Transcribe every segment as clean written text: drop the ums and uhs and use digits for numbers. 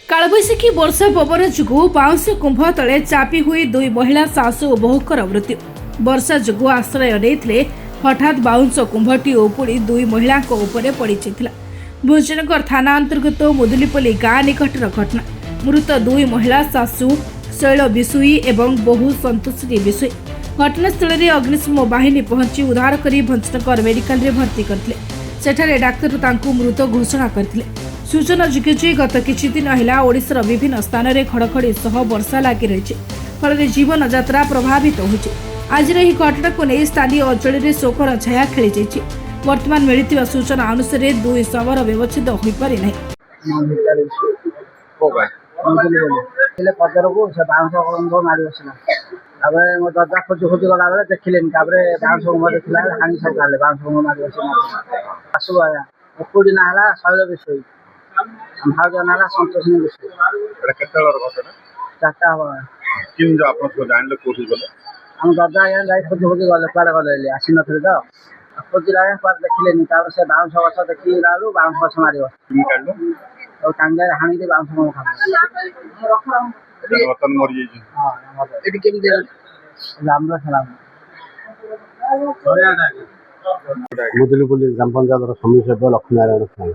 कालबैशाखी वर्षा पवन जोगु बाउंश कुंभ तले चापी हुई दुई महिला सासू और बहुकर मृत्यु। वर्षा जोगु आश्रय नहीं हठात बाउंश कुंभटी उपुड़ी दुई महिला पड़ जाता। भोजनगर थाना अंतर्गत मुदुलीपल्ली गाँ निकटर घटना। मृत दुई महिला सासू शैल बिशोई एवं बहु संतोषी बिशोई घटनास्थल में अग्निशम बाहिनी पहुंची उद्धार कर भंजनगर मेडिकल रे भर्ती करते। सेठारे डाक्तर तांकु मृत घोषणा करथिले। सूचना जोग्य गत किछि दिन है ओडिशार विभिन्न स्थान में घड़घड़ी सह वर्षा लगी रही फल जीवन यात्रा प्रभावित होछि। आज यह घटना को नहीं स्थानीय अंचल में शोकर छाया खेली जाइछि। वर्तमान मिलता सूचना अनुसार दुई शवर व्यवच्छेद हो पारि नहीं। मो दरजा खोजी खोजी गला बेले देखिले बाउंश कुंभ देखला हाणी सब गाले बाउंश कुंभ मारी आसु आया कोडी ना हला शैल बिशोई भाउज नाला संतोष बिशोई एटा केतलर घटना चाटा हो किन जो आपन को जानले कोठी गले हम दरजा आया जाई खोजी खोजी गले पार गले आसी नथले तो खोजी लाया पर देखिले नि तार से बाउंश गछ देखि लालु बाउंश गछ मारियो किन काढलो और टांगे हाणी दे बाउंश कुंभ खा वतन मरि जाई हां एटी केम दे राम सलाम मुदुलीपल्ली ग्राम पंचायत समिति लक्ष्मीनारायण स्वाई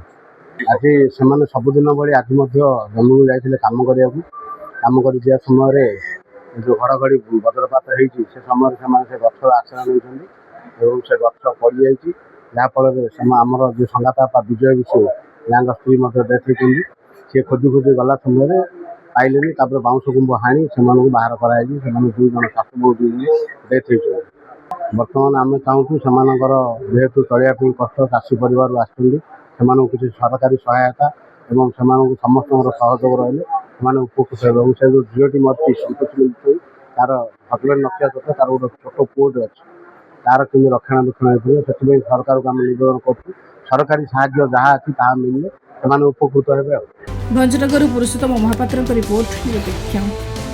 आज से सबुदिन भाई आज जमी को जाते कम कर समय जो घड़घड़ी वज्रपात होती से समय से गच आश्रय नहीं से गच पड़ जाइए जहाँफल आमर जो संगाता विजय विशोई यहाँ स्त्री डेथ होती सी खोजी खोजी गला समय पाइले बाउंश कुंभ हाणी से बाहर कराई दुई जन शाशु बहु डेथ होती। बर्तमान आम चाहूँ जेहेतु चलिया कष्ट चाषी परिवार किसी सरकारी सहायता और समस्त सहयोग रही उपकृत हो से जो झीटी मरी संतोषी बिशोई तार हजबैंड नथिया सत्वे तार गोटे छोट पुओटे अच्छी तार केमी रक्षणाबेक्षण से सरकार को आम निवेदन करूँ सरकारी साहाय्य जहाँ अच्छी ता मिलने से उपकृत हे। भंजनगर पुरुषोत्तम महापात्र रिपोर्ट।